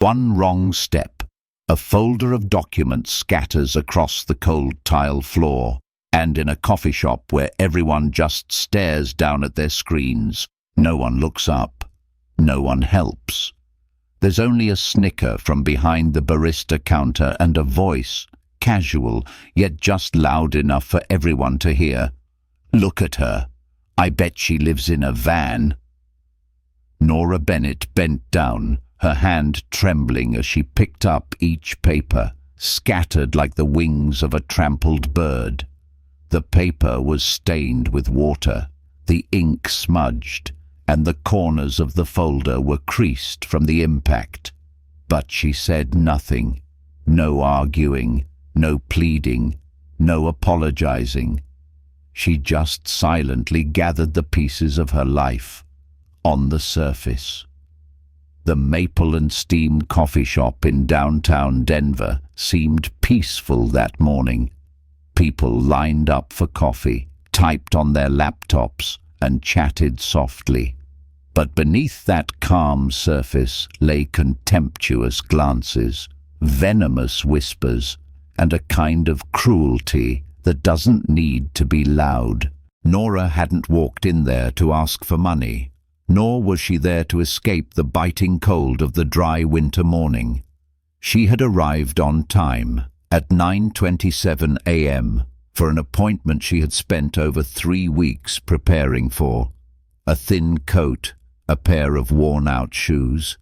One wrong step. A folder of documents scatters across the cold tile floor, and in a coffee shop where everyone just stares down at their screens, no one looks up, no one helps. There's only a snicker from behind the barista counter and a voice, casual, yet just loud enough for everyone to hear. "Look at her. I bet she lives in a van." Nora Bennett bent down, her hand trembling as she picked up each paper, scattered like the wings of a trampled bird. The paper was stained with water, the ink smudged, and the corners of the folder were creased from the impact. But she said nothing. No arguing, no pleading, no apologizing. She just silently gathered the pieces of her life on the surface. The Maple and Steam coffee shop in downtown Denver seemed peaceful that morning. People lined up for coffee, typed on their laptops, and chatted softly. But beneath that calm surface lay contemptuous glances, venomous whispers, and a kind of cruelty that doesn't need to be loud. Nora hadn't walked in there to ask for money, nor was she there to escape the biting cold of the dry winter morning. She had arrived on time, at 9:27 a.m., for an appointment she had spent over 3 weeks preparing for. A thin coat, a pair of worn-out shoes,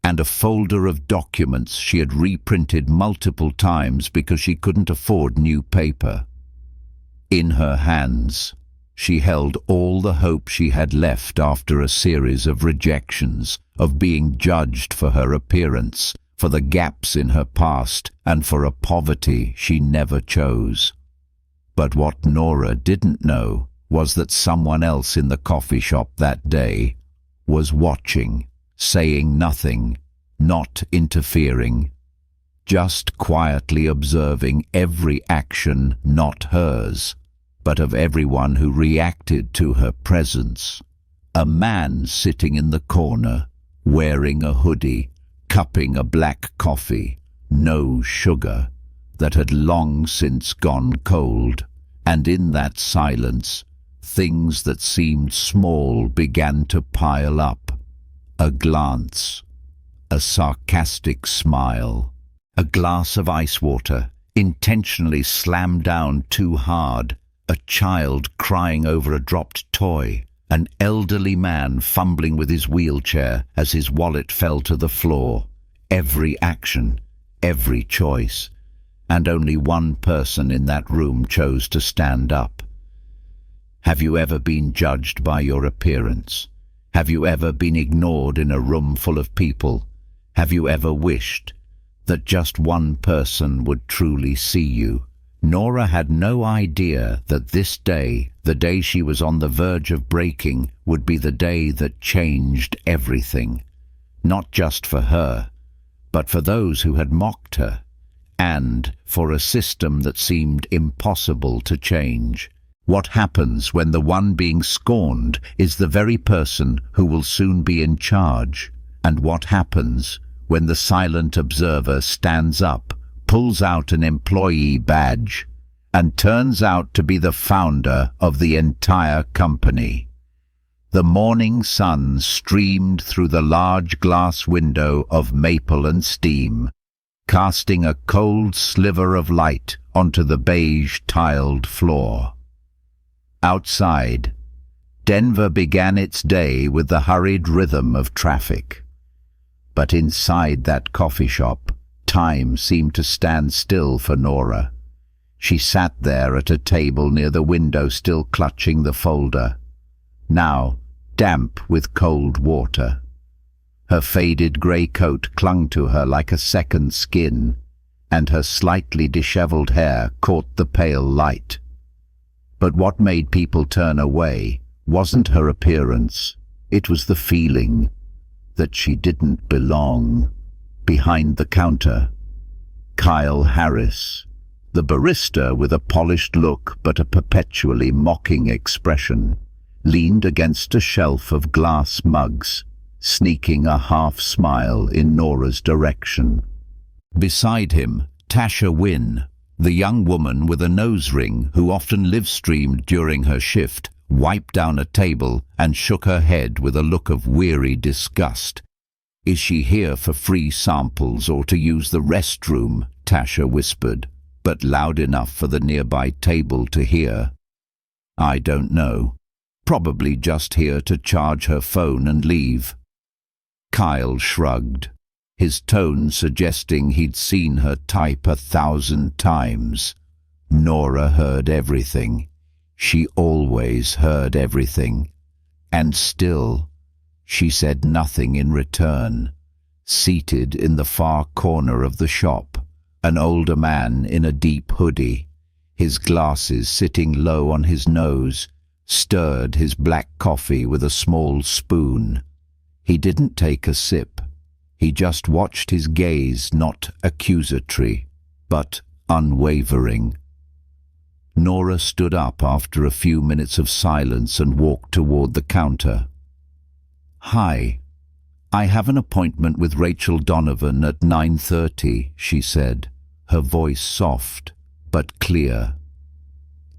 and a folder of documents she had reprinted multiple times because she couldn't afford new paper. In her hands, she held all the hope she had left after a series of rejections, of being judged for her appearance, for the gaps in her past, and for a poverty she never chose. But what Nora didn't know was that someone else in the coffee shop that day was watching, saying nothing, not interfering, just quietly observing every action not hers, but of everyone who reacted to her presence. A man sitting in the corner, wearing a hoodie, cupping a black coffee, no sugar, that had long since gone cold, and in that silence, things that seemed small began to pile up. A glance, a sarcastic smile, a glass of ice water, intentionally slammed down too hard, a child crying over a dropped toy, an elderly man fumbling with his wheelchair as his wallet fell to the floor. Every action, every choice, and only one person in that room chose to stand up. Have you ever been judged by your appearance? Have you ever been ignored in a room full of people? Have you ever wished that just one person would truly see you? Nora had no idea that this day, the day she was on the verge of breaking, would be the day that changed everything. Not just for her, but for those who had mocked her, and for a system that seemed impossible to change. What happens when the one being scorned is the very person who will soon be in charge? And what happens when the silent observer stands up, pulls out an employee badge, and turns out to be the founder of the entire company? The morning sun streamed through the large glass window of Maple and Steam, casting a cold sliver of light onto the beige-tiled floor. Outside, Denver began its day with the hurried rhythm of traffic. But inside that coffee shop, time seemed to stand still for Nora. She sat there at a table near the window, still clutching the folder, now damp with cold water. Her faded grey coat clung to her like a second skin, and her slightly disheveled hair caught the pale light. But what made people turn away wasn't her appearance, it was the feeling that she didn't belong. Behind the counter, Kyle Harris, the barista with a polished look but a perpetually mocking expression, leaned against a shelf of glass mugs, sneaking a half-smile in Nora's direction. Beside him, Tasha Wynne, the young woman with a nose ring who often live-streamed during her shift, wiped down a table and shook her head with a look of weary disgust. "Is she here for free samples or to use the restroom?" Tasha whispered, but loud enough for the nearby table to hear. "I don't know. Probably just here to charge her phone and leave." Kyle shrugged, his tone suggesting he'd seen her type 1,000 times. Nora heard everything. She always heard everything. And still, she said nothing in return. Seated in the far corner of the shop, an older man in a deep hoodie, his glasses sitting low on his nose, stirred his black coffee with a small spoon. He didn't take a sip. He just watched, his gaze not accusatory, but unwavering. Nora stood up after a few minutes of silence and walked toward the counter. "Hi, I have an appointment with Rachel Donovan at 9:30, she said, her voice soft but clear.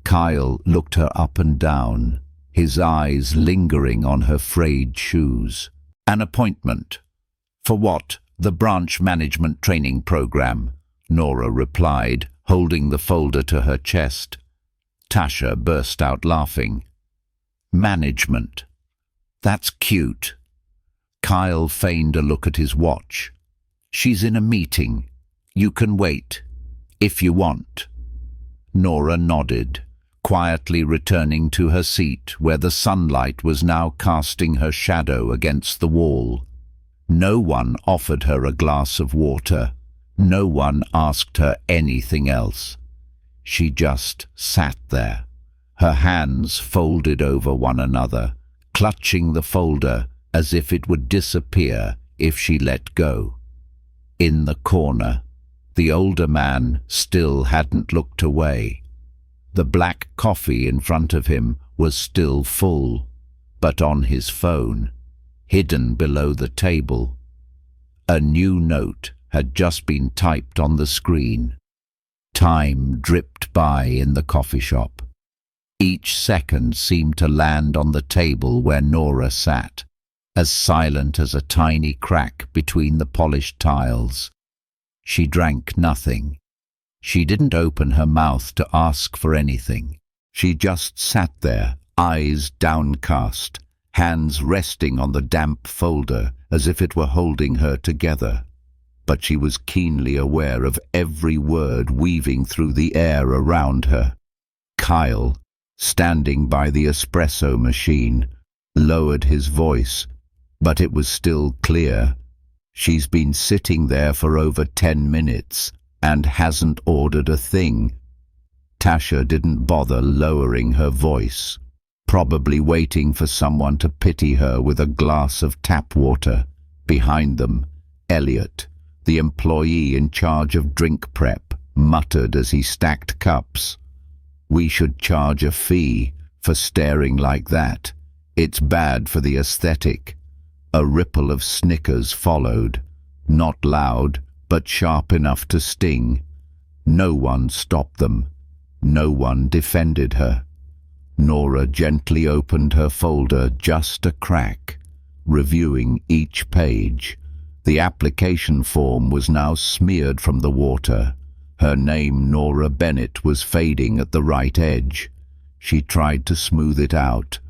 Kyle looked her up and down, his eyes lingering on her frayed shoes. "An appointment? For what? The branch management training program," Nora replied, holding the folder to her chest. Tasha burst out laughing. "Management? That's cute." Kyle feigned a look at his watch. "She's in a meeting. You can wait, if you want." Nora nodded, quietly returning to her seat where the sunlight was now casting her shadow against the wall. No one offered her a glass of water. No one asked her anything else. She just sat there, her hands folded over one another, clutching the folder as if it would disappear if she let go. In the corner, the older man still hadn't looked away. The black coffee in front of him was still full, but on his phone, hidden below the table, a new note had just been typed on the screen. Time dripped by in the coffee shop. Each second seemed to land on the table where Nora sat, as silent as a tiny crack between the polished tiles. She drank nothing. She didn't open her mouth to ask for anything. She just sat there, eyes downcast, hands resting on the damp folder as if it were holding her together. But she was keenly aware of every word weaving through the air around her. Kyle, standing by the espresso machine, lowered his voice, but it was still clear. "She's been sitting there for over 10 minutes and hasn't ordered a thing." Tasha didn't bother lowering her voice, probably waiting for someone to pity her with a glass of tap water. Behind them, Elliot, the employee in charge of drink prep, muttered as he stacked cups. "We should charge a fee for staring like that. It's bad for the aesthetic." A ripple of snickers followed, not loud, but sharp enough to sting. No one stopped them. No one defended her. Nora gently opened her folder just a crack, reviewing each page. The application form was now smeared from the water. Her name, Nora Bennett, was fading at the right edge. She tried to smooth it out,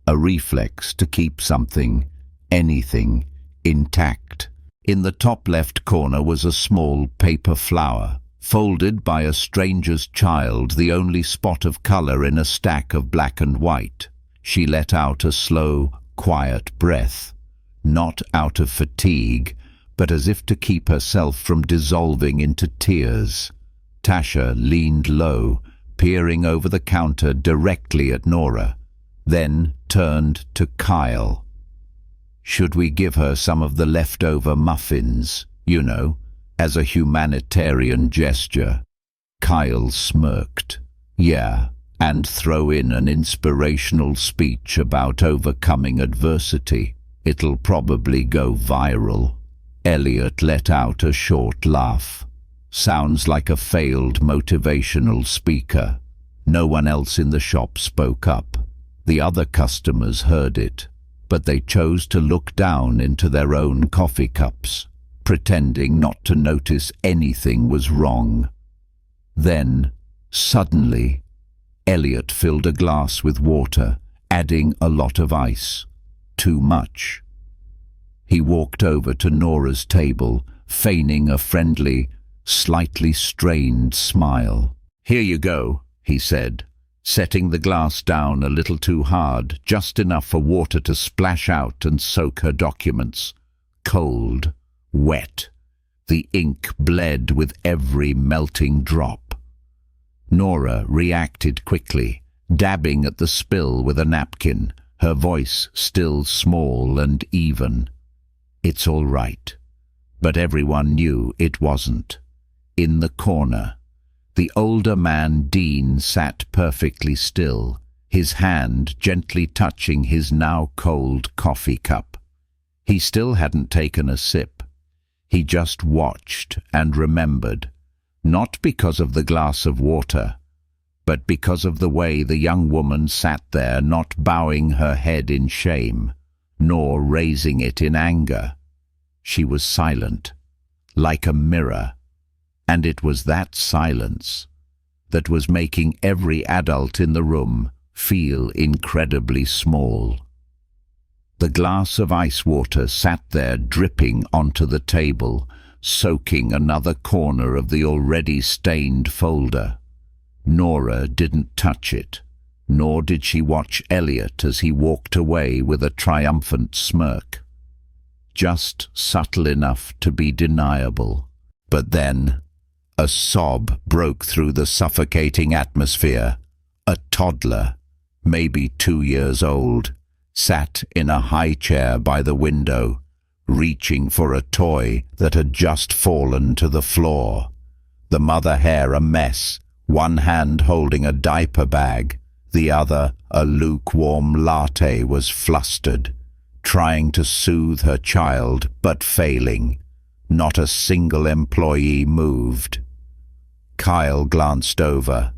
a reflex to keep something, anything, intact. In the top left corner was a small paper flower, folded by a stranger's child, the only spot of color in a stack of black and white. She let out a slow, quiet breath, not out of fatigue, but as if to keep herself from dissolving into tears. Tasha leaned low, peering over the counter directly at Nora, then turned to Kyle. "Should we give her some of the leftover muffins, as a humanitarian gesture?" Kyle smirked. "Yeah, and throw in an inspirational speech about overcoming adversity." It'll probably go viral." Elliot let out a short laugh. "Sounds like a failed motivational speaker." No one else in the shop spoke up. The other customers heard it, but they chose to look down into their own coffee cups, pretending not to notice anything was wrong. Then, suddenly, Elliot filled a glass with water, adding a lot of ice. Too much. He walked over to Nora's table, feigning a friendly, slightly strained smile. "Here you go," he said, setting the glass down a little too hard, just enough for water to splash out and soak her documents. Cold, wet. The ink bled with every melting drop. Nora reacted quickly, dabbing at the spill with a napkin, her voice still small and even. "It's all right." But everyone knew it wasn't. In the corner, the older man, Dean, sat perfectly still, his hand gently touching his now cold coffee cup. He still hadn't taken a sip. He just watched and remembered, not because of the glass of water, but because of the way the young woman sat there, not bowing her head in shame, nor raising it in anger. She was silent, like a mirror, and it was that silence that was making every adult in the room feel incredibly small. The glass of ice water sat there dripping onto the table, soaking another corner of the already stained folder. Nora didn't touch it, nor did she watch Elliot as he walked away with a triumphant smirk. Just subtle enough to be deniable. But then, a sob broke through the suffocating atmosphere. A toddler, maybe 2 years old, sat in a high chair by the window, reaching for a toy that had just fallen to the floor. The mother hair a mess, one hand holding a diaper bag, the other a lukewarm latte, was flustered, trying to soothe her child but failing. Not a single employee moved. Kyle glanced over.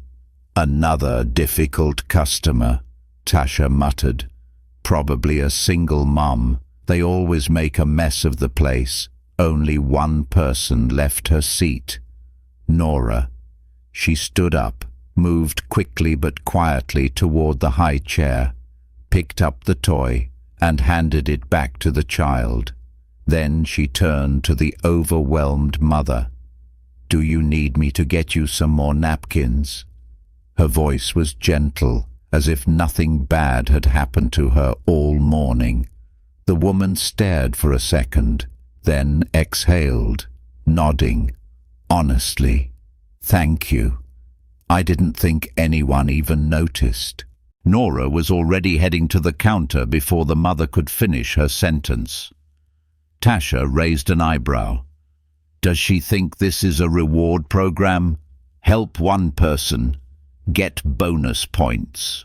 "Another difficult customer," Tasha muttered. "Probably a single mum. They always make a mess of the place." Only one person left her seat. Nora. She stood up, moved quickly but quietly toward the high chair, picked up the toy, and handed it back to the child. Then she turned to the overwhelmed mother. "Do you need me to get you some more napkins?" Her voice was gentle, as if nothing bad had happened to her all morning. The woman stared for a second, then exhaled, nodding. "Honestly, thank you. I didn't think anyone even noticed." Nora was already heading to the counter before the mother could finish her sentence. Tasha raised an eyebrow. "Does she think this is a reward program? Help one person, get bonus points."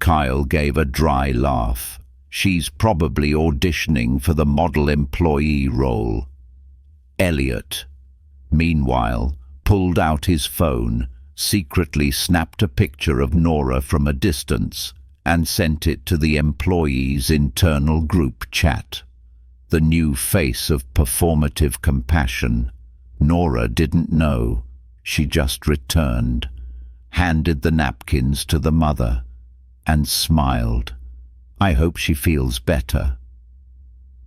Kyle gave a dry laugh. "She's probably auditioning for the model employee role." Elliot, meanwhile, pulled out his phone, secretly snapped a picture of Nora from a distance, and sent it to the employees' internal group chat. The new face of performative compassion. Nora didn't know. She just returned, handed the napkins to the mother, and smiled. "I hope she feels better."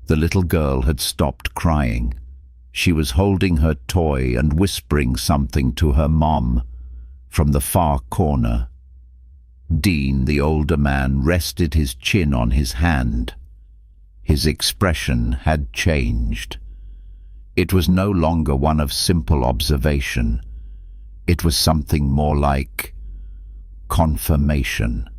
The little girl had stopped crying. She was holding her toy and whispering something to her mom from the far corner. Dean, the older man, rested his chin on his hand. His expression had changed. It was no longer one of simple observation. It was something more like confirmation.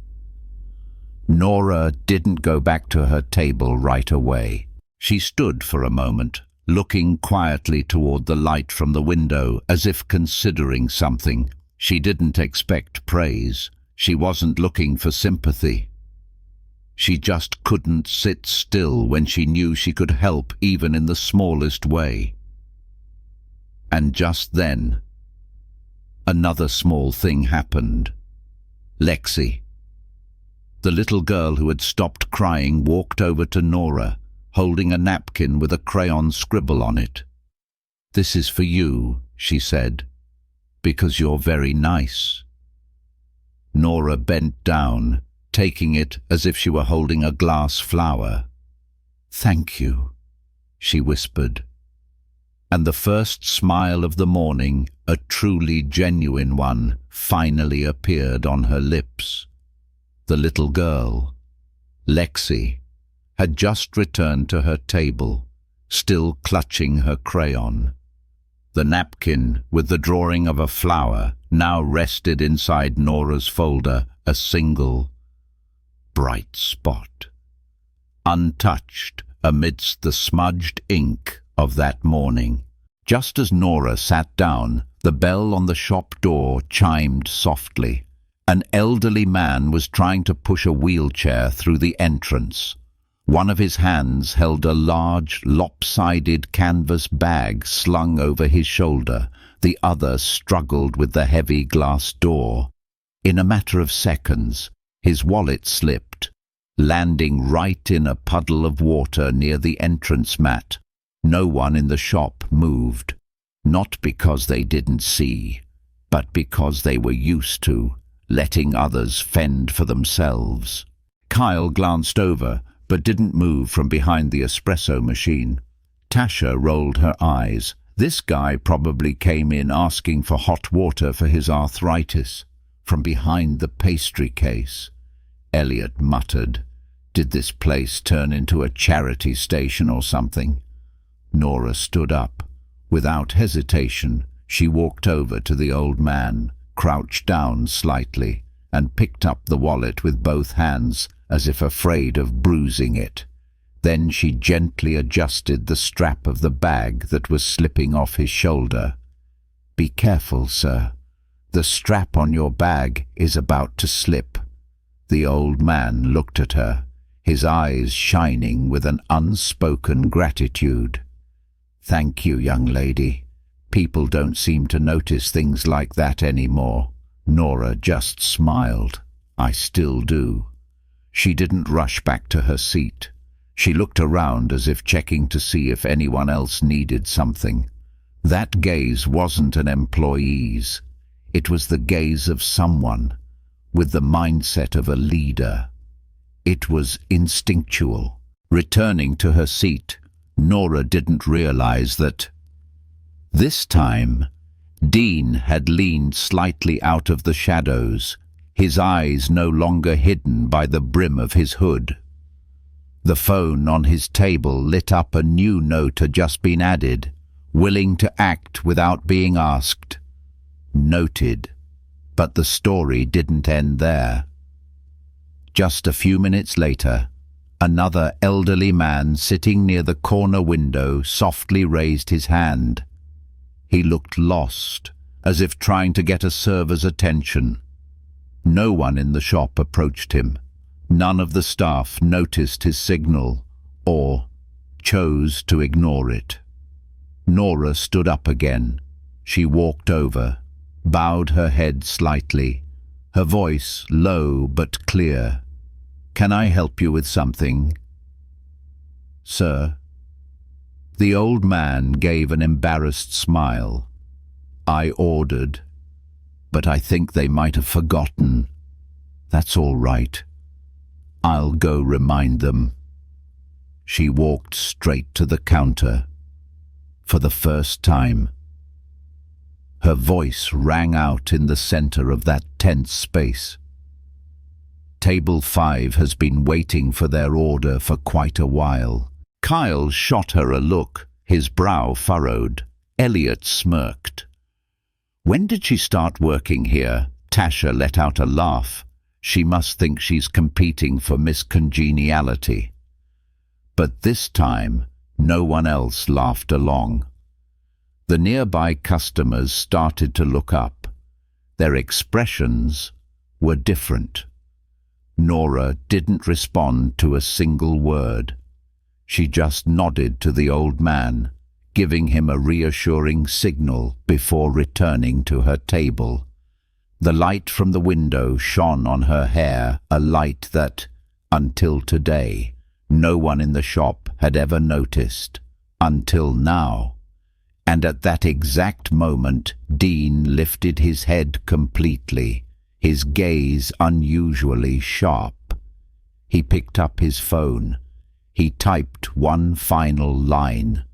Nora didn't go back to her table right away. She stood for a moment, looking quietly toward the light from the window, as if considering something. She didn't expect praise. She wasn't looking for sympathy. She just couldn't sit still when she knew she could help even in the smallest way. And just then, another small thing happened. Lexi, the little girl who had stopped crying, walked over to Nora, holding a napkin with a crayon scribble on it. "This is for you," she said, "because you're very nice." Nora bent down, taking it as if she were holding a glass flower. "Thank you," she whispered. And the first smile of the morning, a truly genuine one, finally appeared on her lips. The little girl, Lexi, had just returned to her table, still clutching her crayon. The napkin with the drawing of a flower now rested inside Nora's folder, a single bright spot, untouched amidst the smudged ink of that morning. Just as Nora sat down, the bell on the shop door chimed softly. An elderly man was trying to push a wheelchair through the entrance. One of his hands held a large, lopsided canvas bag slung over his shoulder. The other struggled with the heavy glass door. In a matter of seconds, his wallet slipped, landing right in a puddle of water near the entrance mat. No one in the shop moved, not because they didn't see, but because they were used to letting others fend for themselves. Kyle glanced over, but didn't move from behind the espresso machine. Tasha rolled her eyes. This guy probably came in asking for hot water for his arthritis. From behind the pastry case, Elliot muttered, "Did this place turn into a charity station or something?" Nora stood up. Without hesitation, she walked over to the old man, crouched down slightly, and picked up the wallet with both hands, as if afraid of bruising it. Then she gently adjusted the strap of the bag that was slipping off his shoulder. "Be careful, sir. The strap on your bag is about to slip." The old man looked at her, his eyes shining with an unspoken gratitude. "Thank you, young lady. People don't seem to notice things like that anymore." Nora just smiled. "I still do." She didn't rush back to her seat. She looked around as if checking to see if anyone else needed something. That gaze wasn't an employee's. It was the gaze of someone with the mindset of a leader. It was instinctual. Returning to her seat, Nora didn't realize that this time Dean had leaned slightly out of the shadows, his eyes no longer hidden by the brim of his hood. The phone on his table lit up. A new note had just been added. "Willing to act without being asked." Noted. But the story didn't end there. Just a few minutes later, another elderly man sitting near the corner window softly raised his hand. He looked lost, as if trying to get a server's attention. No one in the shop approached him. None of the staff noticed his signal or chose to ignore it. Nora stood up again. She walked over, bowed her head slightly, her voice low but clear. "Can I help you with something, sir?" The old man gave an embarrassed smile. "I ordered, but I think they might have forgotten." "That's all right. I'll go remind them." She walked straight to the counter. For the first time, her voice rang out in the center of that tense space. "Table 5 has been waiting for their order for quite a while." Kyle shot her a look, his brow furrowed. Elliot smirked. "When did she start working here?" Tasha let out a laugh. "She must think she's competing for Miss Congeniality." But this time, no one else laughed along. The nearby customers started to look up. Their expressions were different. Nora didn't respond to a single word. She just nodded to the old man, giving him a reassuring signal before returning to her table. The light from the window shone on her hair, a light that, until today, no one in the shop had ever noticed. Until now. And at that exact moment, Dean lifted his head completely, his gaze unusually sharp. He picked up his phone. He typed one final line.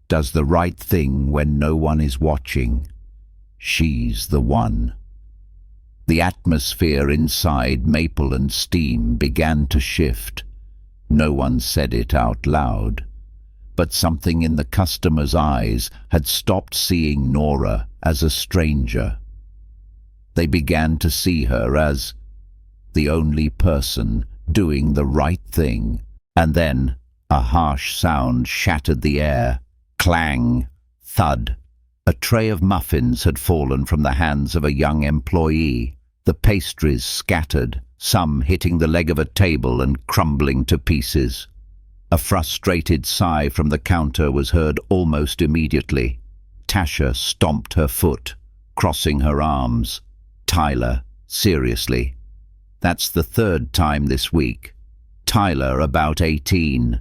Does the right thing when no one is watching. She's the one. The atmosphere inside Maple and Steam began to shift. No one said it out loud, but something in the customer's eyes had stopped seeing Nora as a stranger. They began to see her as the only person doing the right thing. And then a harsh sound shattered the air. Clang, thud. A tray of muffins had fallen from the hands of a young employee. The pastries scattered, some hitting the leg of a table and crumbling to pieces. A frustrated sigh from the counter was heard almost immediately. Tasha stomped her foot, crossing her arms. Tyler, seriously. That's the third time this week. Tyler, about 18,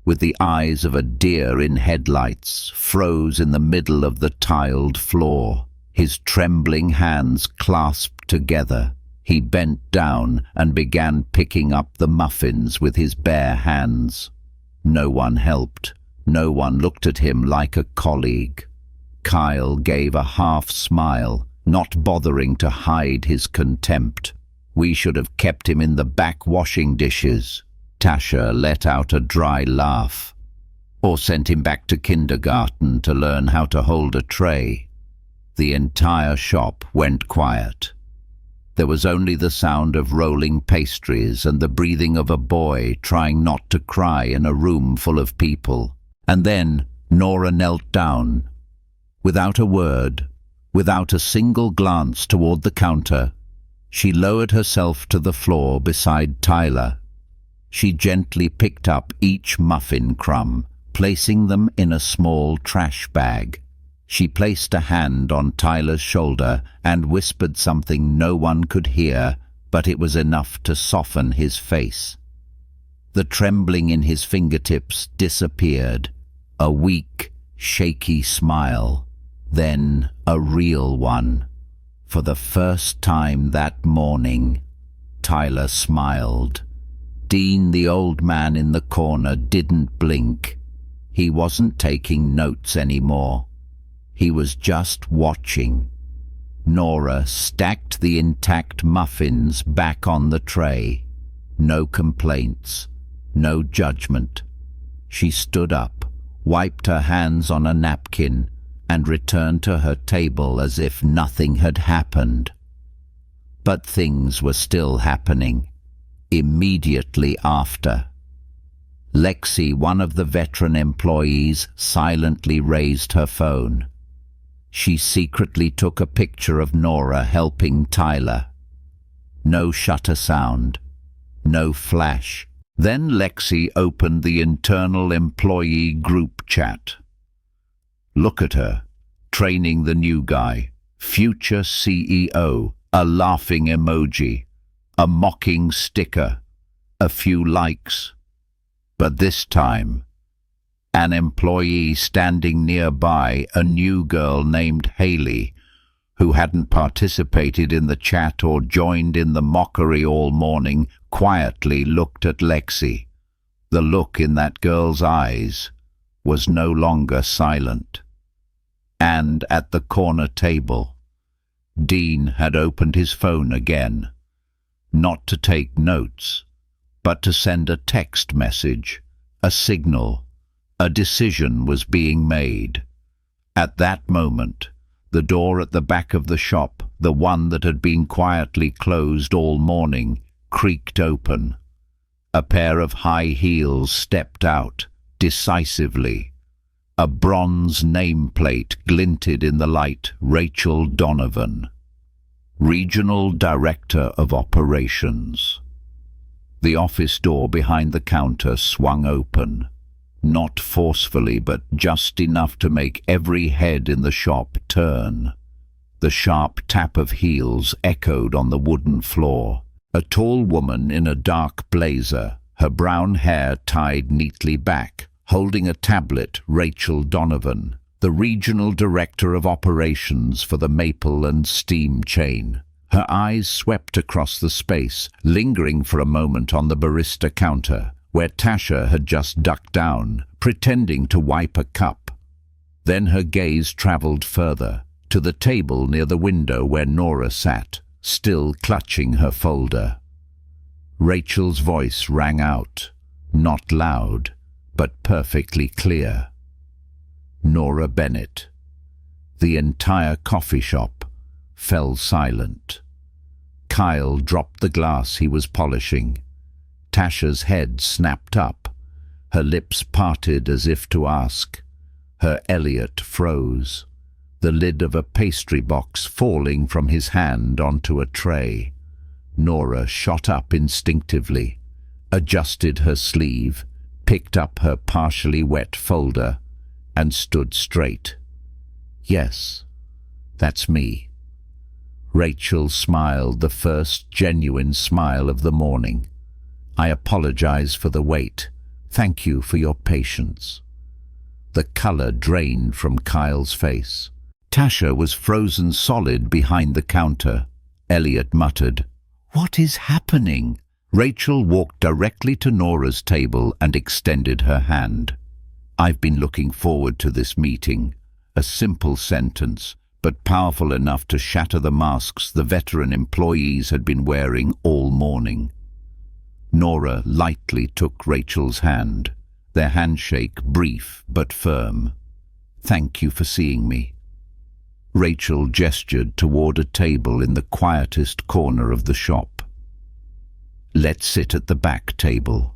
with the eyes of a deer in headlights, froze in the middle of the tiled floor. His trembling hands clasped together. He bent down and began picking up the muffins with his bare hands. No one helped. No one looked at him like a colleague. Kyle gave a half smile, not bothering to hide his contempt. We should have kept him in the back washing dishes. Tasha let out a dry laugh. Or sent him back to kindergarten to learn how to hold a tray. The entire shop went quiet. There was only the sound of rolling pastries and the breathing of a boy trying not to cry in a room full of people. And then Nora knelt down. Without a word, without a single glance toward the counter, she lowered herself to the floor beside Tyler. She gently picked up each muffin crumb, placing them in a small trash bag. She placed a hand on Tyler's shoulder and whispered something no one could hear, but it was enough to soften his face. The trembling in his fingertips disappeared. A weak, shaky smile, then a real one. For the first time that morning, Tyler smiled. Dean, the old man in the corner, didn't blink. He wasn't taking notes anymore. He was just watching. Nora stacked the intact muffins back on the tray. No complaints, no judgment. She stood up, wiped her hands on a napkin, and returned to her table as if nothing had happened. But things were still happening. Immediately after, Lexi, one of the veteran employees, silently raised her phone. She secretly took a picture of Nora helping Tyler. No shutter sound, no flash. Then Lexi opened the internal employee group chat. Look at her, training the new guy, future CEO, a laughing emoji, a mocking sticker, a few likes. But this time, an employee standing nearby, a new girl named Haley, who hadn't participated in the chat or joined in the mockery all morning, quietly looked at Lexi. The look in that girl's eyes was no longer silent. And at the corner table, Dean had opened his phone again, not to take notes, but to send a text message, a signal. A decision was being made. At that moment, the door at the back of the shop, the one that had been quietly closed all morning, creaked open. A pair of high heels stepped out, decisively. A bronze nameplate glinted in the light. Rachel Donovan, Regional Director of Operations. The office door behind the counter swung open. Not forcefully, but just enough to make every head in the shop turn. The sharp tap of heels echoed on the wooden floor. A tall woman in a dark blazer, her brown hair tied neatly back, holding a tablet, Rachel Donovan, the regional director of operations for the Maple and Steam chain. Her eyes swept across the space, lingering for a moment on the barista counter, where Tasha had just ducked down, pretending to wipe a cup. Then her gaze traveled further, to the table near the window where Nora sat, still clutching her folder. Rachel's voice rang out, not loud, but perfectly clear. Nora Bennett. The entire coffee shop fell silent. Kyle dropped the glass he was polishing. Tasha's head snapped up. Her lips parted as if to ask. Her Elliot froze, the lid of a pastry box falling from his hand onto a tray. Nora shot up instinctively, adjusted her sleeve, picked up her partially wet folder, and stood straight. "Yes, that's me." Rachel smiled, the first genuine smile of the morning. "I apologize for the wait. Thank you for your patience." The color drained from Kyle's face. Tasha was frozen solid behind the counter. Elliot muttered, "What is happening?" Rachel walked directly to Nora's table and extended her hand. "I've been looking forward to this meeting." A simple sentence, but powerful enough to shatter the masks the veteran employees had been wearing all morning. Nora lightly took Rachel's hand, their handshake brief but firm. "Thank you for seeing me." Rachel gestured toward a table in the quietest corner of the shop. "Let's sit at the back table.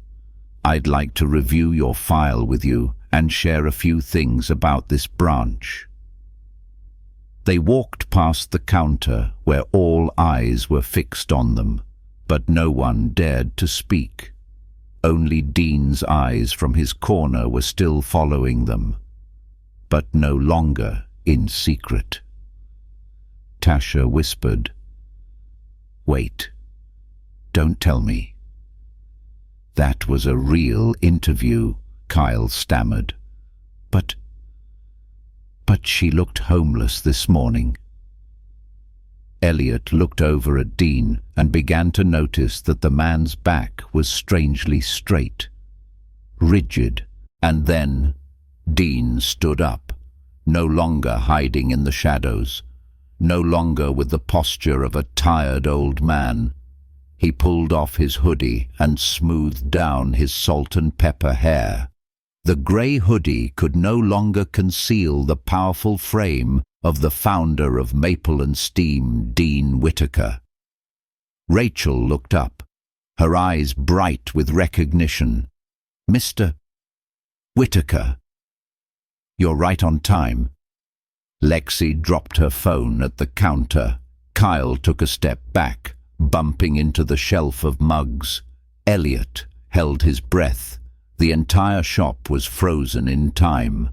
I'd like to review your file with you and share a few things about this branch." They walked past the counter where all eyes were fixed on them, but no one dared to speak. Only Dean's eyes from his corner were still following them, but no longer in secret. Tasha whispered, "Wait, don't tell me." "That was a real interview," Kyle stammered. But she looked homeless this morning." Elliot looked over at Dean and began to notice that the man's back was strangely straight, rigid, and then Dean stood up, no longer hiding in the shadows, no longer with the posture of a tired old man. He pulled off his hoodie and smoothed down his salt and pepper hair. The grey hoodie could no longer conceal the powerful frame of the founder of Maple and Steam, Dean Whitaker. Rachel looked up, her eyes bright with recognition. "Mr. Whitaker, you're right on time." Lexi dropped her phone at the counter. Kyle took a step back, bumping into the shelf of mugs. Elliot held his breath. The entire shop was frozen in time.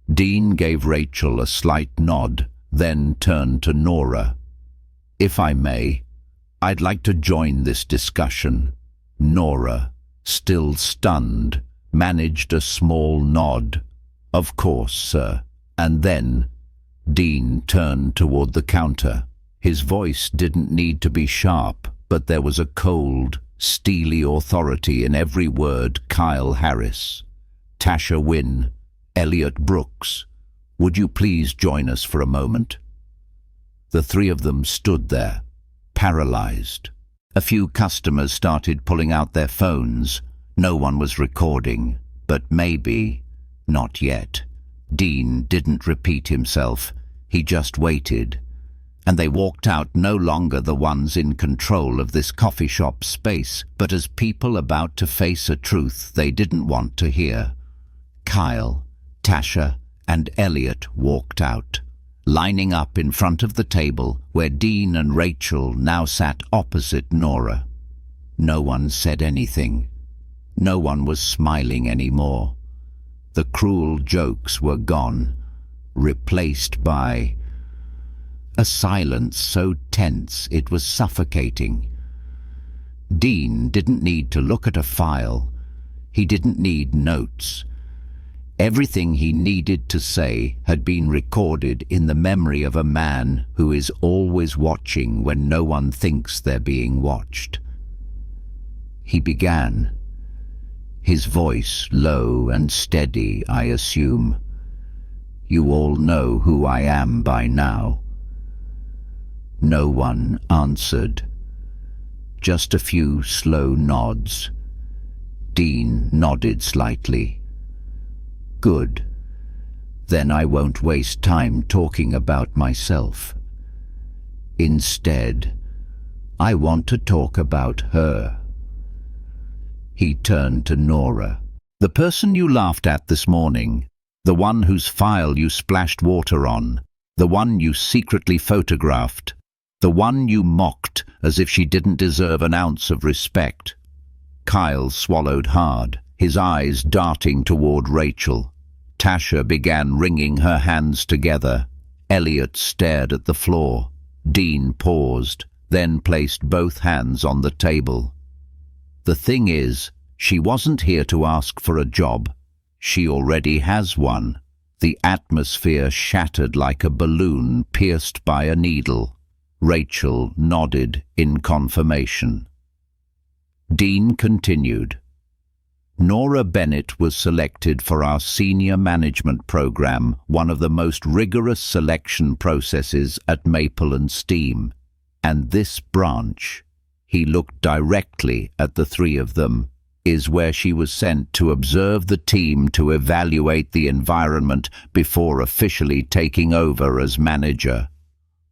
Dean gave Rachel a slight nod, then turned to Nora. "If I may, I'd like to join this discussion." Nora, still stunned, managed a small nod. "Of course, sir." And then Dean turned toward the counter. His voice didn't need to be sharp, but there was a cold, steely authority in every word. "Kyle Harris, Tasha Wynne, Elliot Brooks, would you please join us for a moment?" The three of them stood there, paralyzed. A few customers started pulling out their phones. No one was recording, but maybe, not yet. Dean didn't repeat himself. He just waited. And they walked out, no longer the ones in control of this coffee shop space, but as people about to face a truth they didn't want to hear. Kyle, Tasha, and Elliot walked out, lining up in front of the table where Dean and Rachel now sat opposite Nora. No one said anything. No one was smiling anymore. The cruel jokes were gone, replaced by a silence so tense it was suffocating. Dean didn't need to look at a file. He didn't need notes. Everything he needed to say had been recorded in the memory of a man who is always watching when no one thinks they're being watched. He began, his voice low and steady, I assume. You all know who I am by now. No one answered. Just a few slow nods. Dean nodded slightly. Good. Then I won't waste time talking about myself. Instead, I want to talk about her. He turned to Nora. The person you laughed at this morning, the one whose file you splashed water on, the one you secretly photographed, the one you mocked as if she didn't deserve an ounce of respect. Kyle swallowed hard, his eyes darting toward Rachel. Tasha began wringing her hands together. Elliot stared at the floor. Dean paused, then placed both hands on the table. The thing is, she wasn't here to ask for a job. She already has one. The atmosphere shattered like a balloon pierced by a needle. Rachel nodded in confirmation. Dean continued. Nora Bennett was selected for our senior management program, one of the most rigorous selection processes at Maple and Steam. And this branch, he looked directly at the three of them, is where she was sent to observe the team to evaluate the environment before officially taking over as manager.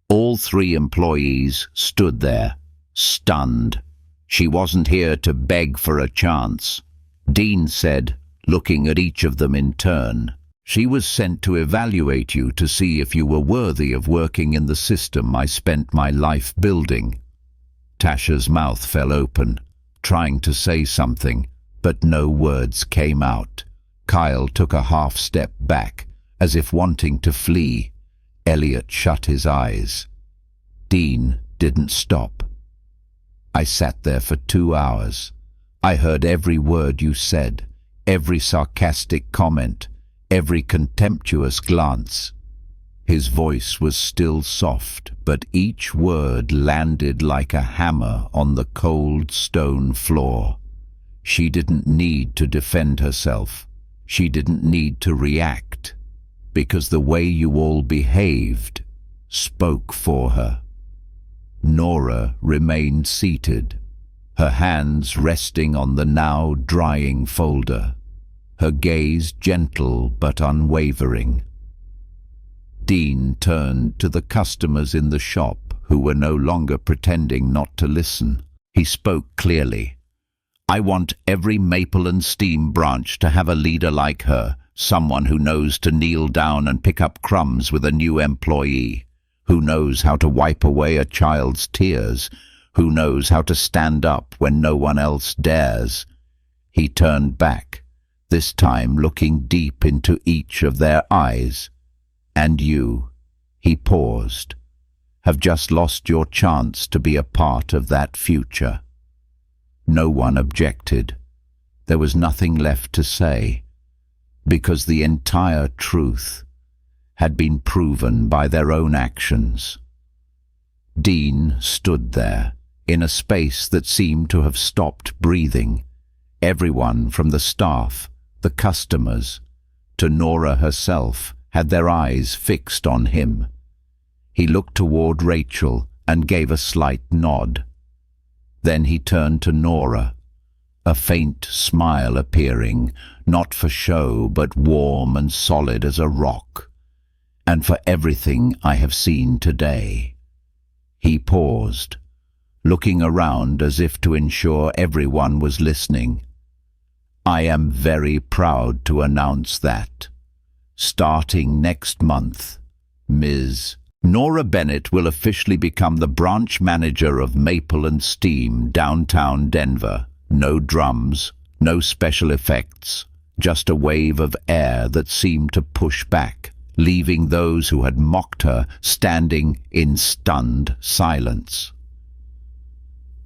All three employees stood there, stunned. She wasn't here to beg for a chance. Dean said, looking at each of them in turn, she was sent to evaluate you to see if you were worthy of working in the system I spent my life building. Tasha's mouth fell open, trying to say something, but no words came out. Kyle took a half step back, as if wanting to flee. Elliot shut his eyes. Dean didn't stop. I sat there for 2 hours. I heard every word you said, every sarcastic comment, every contemptuous glance. His voice was still soft, but each word landed like a hammer on the cold stone floor. She didn't need to defend herself. She didn't need to react, because the way you all behaved spoke for her. Nora remained seated, her hands resting on the now drying folder, her gaze gentle but unwavering. Dean turned to the customers in the shop who were no longer pretending not to listen. He spoke clearly. I want every Maple and Steam branch to have a leader like her, someone who knows to kneel down and pick up crumbs with a new employee, who knows how to wipe away a child's tears, who knows how to stand up when no one else dares. He turned back, this time looking deep into each of their eyes. And you, he paused, have just lost your chance to be a part of that future. No one objected. There was nothing left to say, because the entire truth had been proven by their own actions. Dean stood there, in a space that seemed to have stopped breathing. Everyone from the staff, the customers, to Nora herself, had their eyes fixed on him. He looked toward Rachel and gave a slight nod. Then he turned to Nora, a faint smile appearing, not for show but warm and solid as a rock. And for everything I have seen today. He paused, looking around as if to ensure everyone was listening. I am very proud to announce that, starting next month, Ms. Nora Bennett will officially become the branch manager of Maple and Steam, downtown Denver. No drums, no special effects, just a wave of air that seemed to push back, leaving those who had mocked her standing in stunned silence.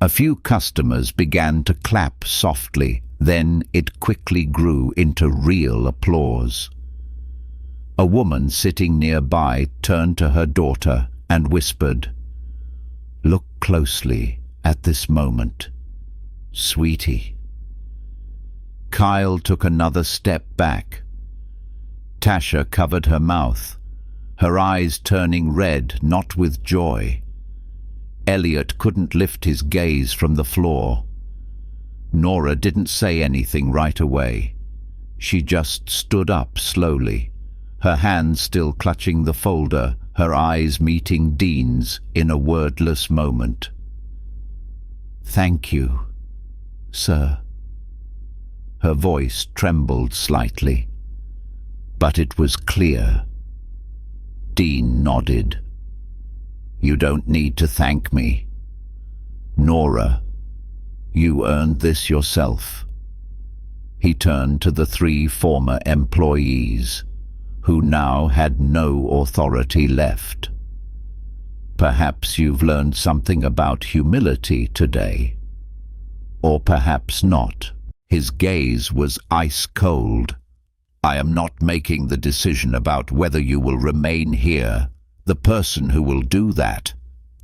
A few customers began to clap softly, then it quickly grew into real applause. A woman sitting nearby turned to her daughter and whispered, "Look closely at this moment, sweetie." Kyle took another step back. Tasha covered her mouth, her eyes turning red, not with joy. Elliot couldn't lift his gaze from the floor. Nora didn't say anything right away. She just stood up slowly, her hands still clutching the folder, her eyes meeting Dean's in a wordless moment. "Thank you, sir." Her voice trembled slightly, but it was clear. Dean nodded. "You don't need to thank me. Nora, you earned this yourself." He turned to the 3 former employees, who now had no authority left. "Perhaps you've learned something about humility today. Or perhaps not." His gaze was ice cold. "I am not making the decision about whether you will remain here. The person who will do that."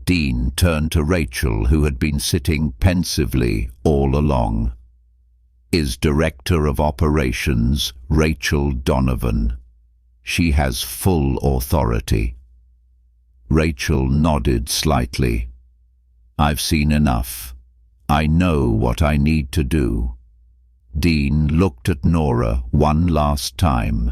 Dean turned to Rachel, who had been sitting pensively all along. "Is Director of Operations Rachel Donovan. She has full authority." Rachel nodded slightly. "I've seen enough. I know what I need to do." Dean looked at Nora one last time.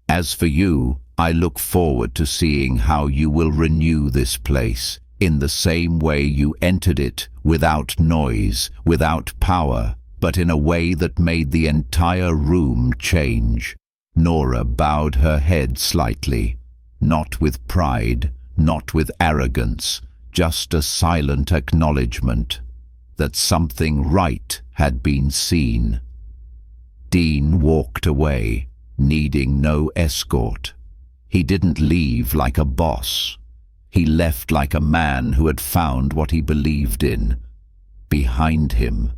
"As for you, I look forward to seeing how you will renew this place in the same way you entered it, without noise, without power, but in a way that made the entire room change." Nora bowed her head slightly, not with pride, not with arrogance, just a silent acknowledgement that something right had been seen. Dean walked away, needing no escort. He didn't leave like a boss. He left like a man who had found what he believed in. Behind him,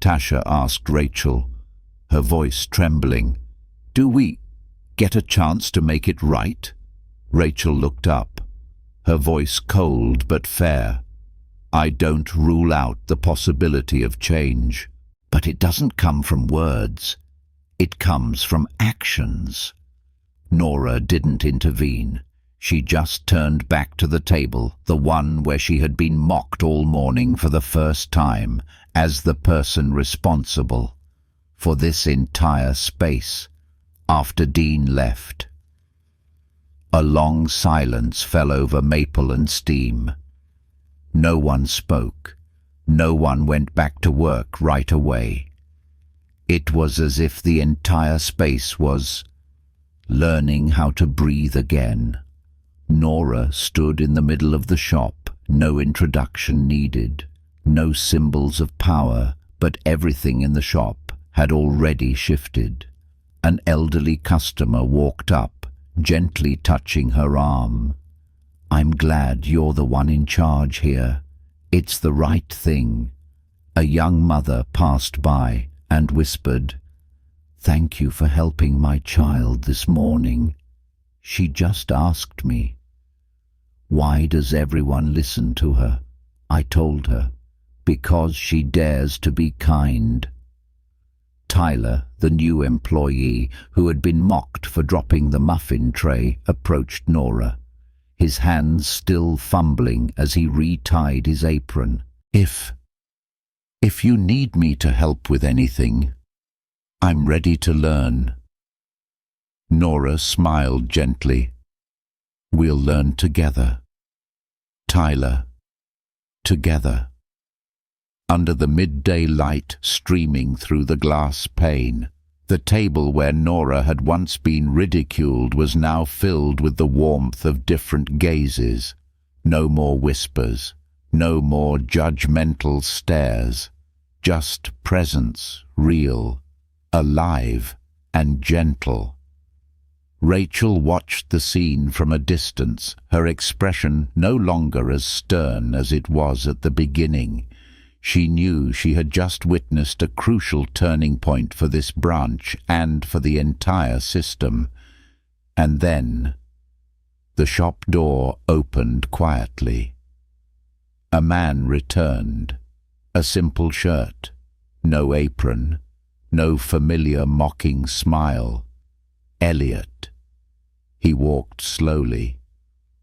Tasha asked Rachel, her voice trembling, "Do we get a chance to make it right?" Rachel looked up, her voice cold but fair. "I don't rule out the possibility of change, but it doesn't come from words. It comes from actions." Nora didn't intervene. She just turned back to the table, the one where she had been mocked all morning for the first time, as the person responsible for this entire space, after Dean left. A long silence fell over Maple and Steam. No one spoke. No one went back to work right away. It was as if the entire space was learning how to breathe again. Nora stood in the middle of the shop, no introduction needed, no symbols of power, but everything in the shop had already shifted. An elderly customer walked up, gently touching her arm. "I'm glad you're the one in charge here. It's the right thing." A young mother passed by and whispered, "Thank you for helping my child this morning. She just asked me." "Why does everyone listen to her?" I told her. "Because she dares to be kind." Tyler, the new employee who had been mocked for dropping the muffin tray, approached Nora, his hands still fumbling as he retied his apron. If you need me to help with anything, I'm ready to learn." Nora smiled gently. "We'll learn together. Tyler, together." Under the midday light streaming through the glass pane, The table where Nora had once been ridiculed was now filled with the warmth of different gazes. No more whispers, no more judgmental stares, just presence, real, alive, and gentle. Rachel watched the scene from a distance, her expression no longer as stern as it was at the beginning. She knew she had just witnessed a crucial turning point for this branch and for the entire system. And then the shop door opened quietly. A man returned, a simple shirt, no apron, no familiar mocking smile. Elliot. He walked slowly,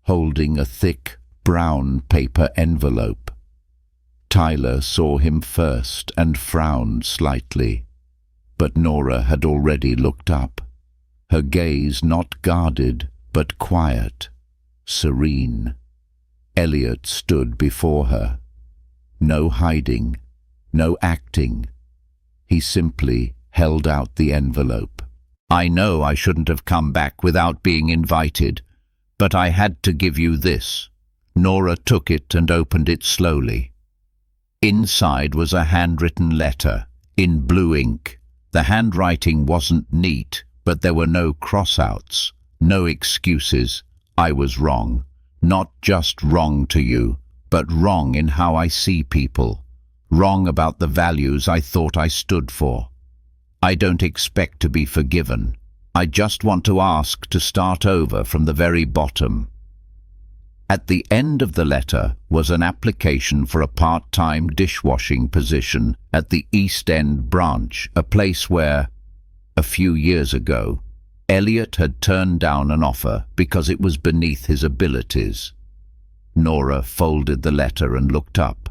holding a thick, brown paper envelope. Tyler saw him first and frowned slightly, but Nora had already looked up, her gaze not guarded but quiet, serene. Elliot stood before her. No hiding, no acting. He simply held out the envelope. "I know I shouldn't have come back without being invited, but I had to give you this." Nora took it and opened it slowly. Inside was a handwritten letter, in blue ink. The handwriting wasn't neat, but there were no cross-outs, no excuses. I was wrong. Not just wrong to you, but wrong in how I see people. Wrong about the values I thought I stood for. I don't expect to be forgiven. I just want to ask to start over from the very bottom. At the end of the letter was an application for a part-time dishwashing position at the East End branch, a place where, a few years ago, Elliot had turned down an offer because it was beneath his abilities. Nora folded the letter and looked up.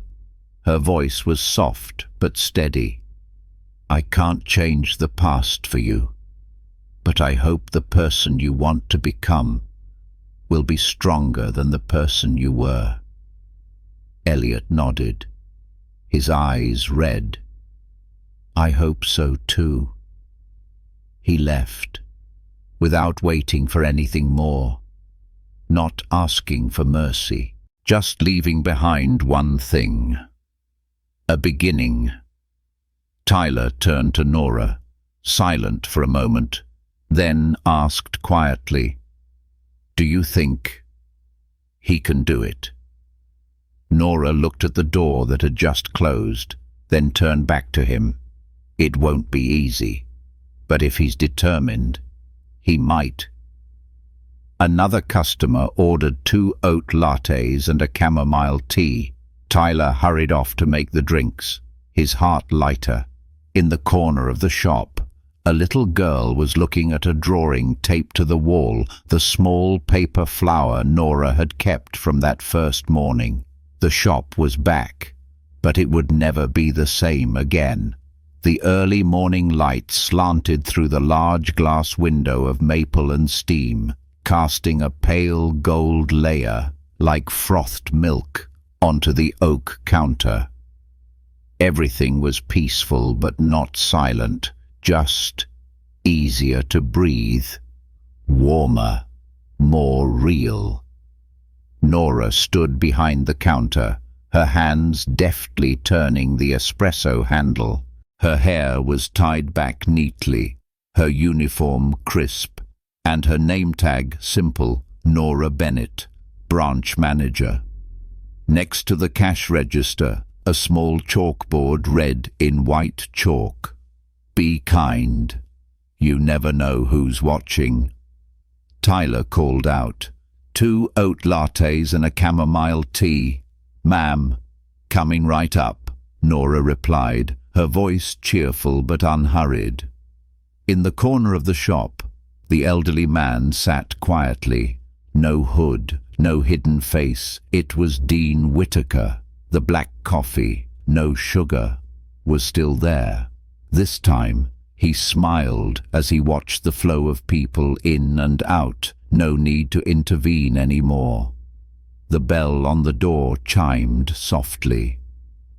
Her voice was soft but steady. "I can't change the past for you, but I hope the person you want to become will be stronger than the person you were." Elliot nodded, his eyes red. "I hope so too." He left, without waiting for anything more, not asking for mercy, just leaving behind one thing: a beginning. Tyler turned to Nora, silent for a moment, then asked quietly, "Do you think he can do it?" Nora looked at the door that had just closed, then turned back to him. "It won't be easy, but if he's determined, he might." Another customer ordered 2 oat lattes and a chamomile tea. Tyler hurried off to make the drinks, his heart lighter. In the corner of the shop, a little girl was looking at a drawing taped to the wall, the small paper flower Nora had kept from that first morning. The shop was back, but it would never be the same again. The early morning light slanted through the large glass window of maple and steam, casting a pale gold layer, like frothed milk, onto the oak counter. Everything was peaceful but not silent, just easier to breathe, warmer, more real. Nora stood behind the counter, her hands deftly turning the espresso handle. Her hair was tied back neatly, her uniform crisp, and her name tag simple: Nora Bennett, branch manager. Next to the cash register, a small chalkboard read in white chalk: "Be kind. You never know who's watching." Tyler called out, "2 oat lattes and a chamomile tea." "Ma'am, coming right up," Nora replied, her voice cheerful but unhurried. In the corner of the shop, the elderly man sat quietly. No hood, no hidden face. It was Dean Whitaker. The black coffee, no sugar, was still there. This time, he smiled as he watched the flow of people in and out. No need to intervene anymore. The bell on the door chimed softly.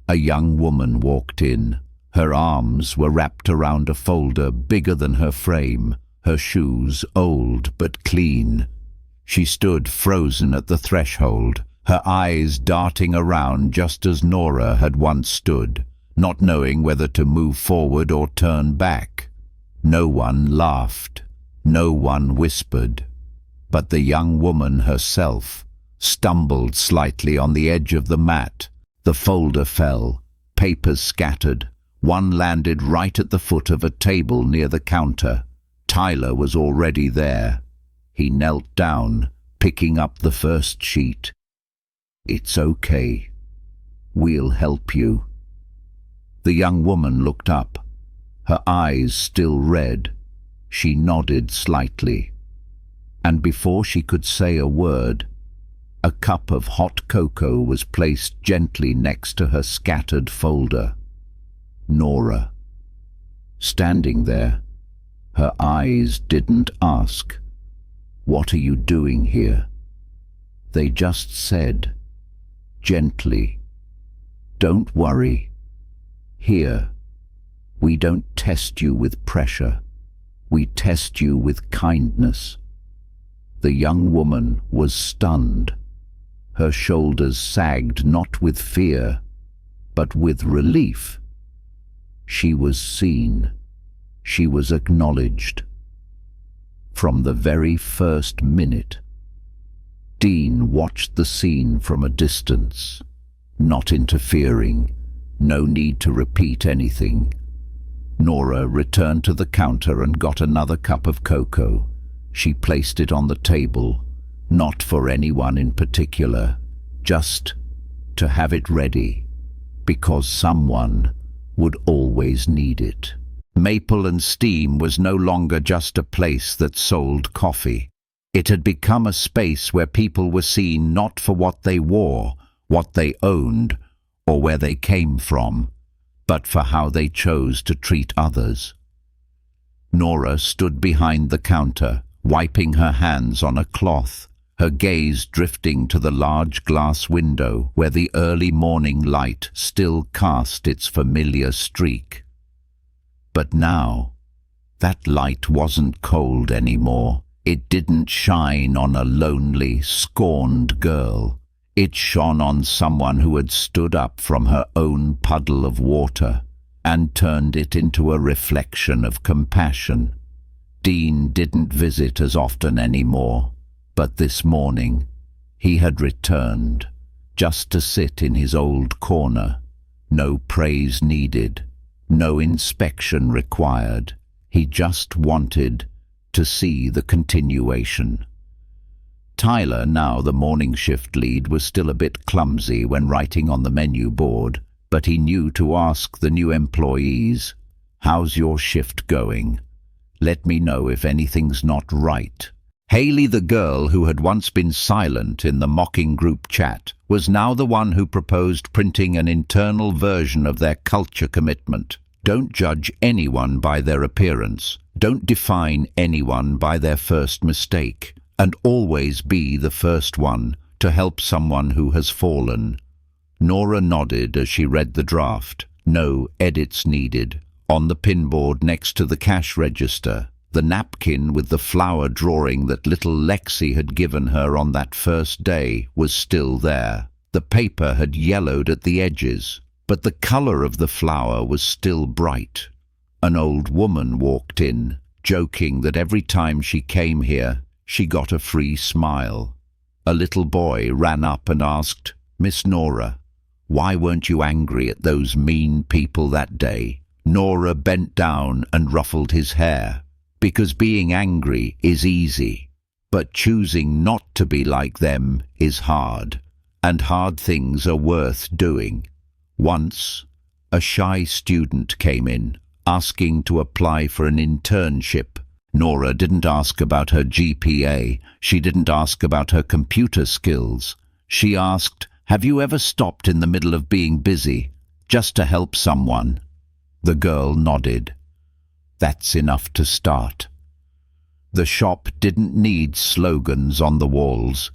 A young woman walked in, Her arms were wrapped around a folder bigger than her frame, her shoes old but clean. She stood frozen at the threshold, her eyes darting around just as Nora had once stood, not knowing whether to move forward or turn back. No one laughed, no one whispered, but the young woman herself stumbled slightly on the edge of the mat. The folder fell, papers scattered. One landed right at the foot of a table near the counter. Tyler was already there. He knelt down, picking up the first sheet. "It's okay. We'll help you." The young woman looked up, her eyes still red. She nodded slightly, and before she could say a word, a cup of hot cocoa was placed gently next to her scattered folder. Nora, standing there, her eyes didn't ask, "What are you doing here?" They just said, gently, "Don't worry. Here, we don't test you with pressure. We test you with kindness." The young woman was stunned. Her shoulders sagged not with fear, but with relief. She was seen. She was acknowledged. From the very first minute, Dean watched the scene from a distance, not interfering, no need to repeat anything. Nora returned to the counter and got another cup of cocoa. She placed it on the table, not for anyone in particular, just to have it ready, because someone would always need it. Maple and Steam was no longer just a place that sold coffee. It had become a space where people were seen not for what they wore, what they owned, or where they came from, but for how they chose to treat others. Nora stood behind the counter, wiping her hands on a cloth, her gaze drifting to the large glass window where the early morning light still cast its familiar streak. But now, that light wasn't cold anymore. It didn't shine on a lonely, scorned girl. It shone on someone who had stood up from her own puddle of water and turned it into a reflection of compassion. Dean didn't visit as often anymore, but this morning he had returned, just to sit in his old corner. No praise needed, no inspection required. He just wanted to see the continuation. Tyler, now the morning shift lead, was still a bit clumsy when writing on the menu board, but he knew to ask the new employees, "How's your shift going? Let me know if anything's not right." Haley, the girl who had once been silent in the mocking group chat, was now the one who proposed printing an internal version of their culture commitment. Don't judge anyone by their appearance. Don't define anyone by their first mistake. And always be the first one to help someone who has fallen. Nora nodded as she read the draft. No edits needed. On the pinboard next to the cash register, the napkin with the flower drawing that little Lexi had given her on that first day was still there. The paper had yellowed at the edges, but the color of the flower was still bright. An old woman walked in, joking that every time she came here, she got a free smile. A little boy ran up and asked, "Miss Nora, why weren't you angry at those mean people that day?" Nora bent down and ruffled his hair. "Because being angry is easy, but choosing not to be like them is hard, and hard things are worth doing." Once, a shy student came in, asking to apply for an internship. Nora didn't ask about her GPA. She didn't ask about her computer skills. She asked, "Have you ever stopped in the middle of being busy, just to help someone?" The girl nodded. That's enough to start. The shop didn't need slogans on the walls,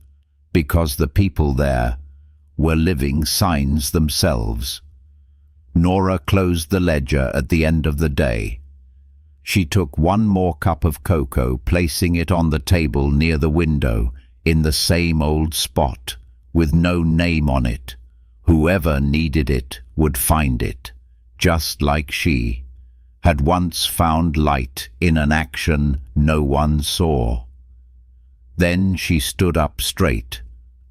because the people there were living signs themselves. Nora closed the ledger at the end of the day. She took one more cup of cocoa, placing it on the table near the window, in the same old spot, with no name on it. Whoever needed it would find it, just like she had once found light in an action no one saw. Then she stood up straight,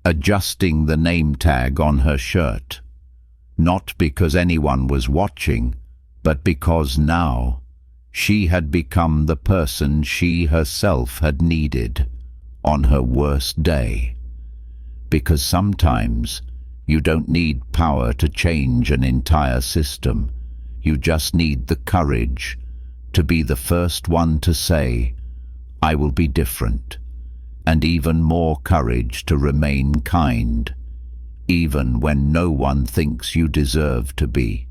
adjusting the name tag on her shirt. Not because anyone was watching, but because now she had become the person she herself had needed on her worst day. Because sometimes you don't need power to change an entire system. You just need the courage to be the first one to say, "I will be different," and even more courage to remain kind, even when no one thinks you deserve to be.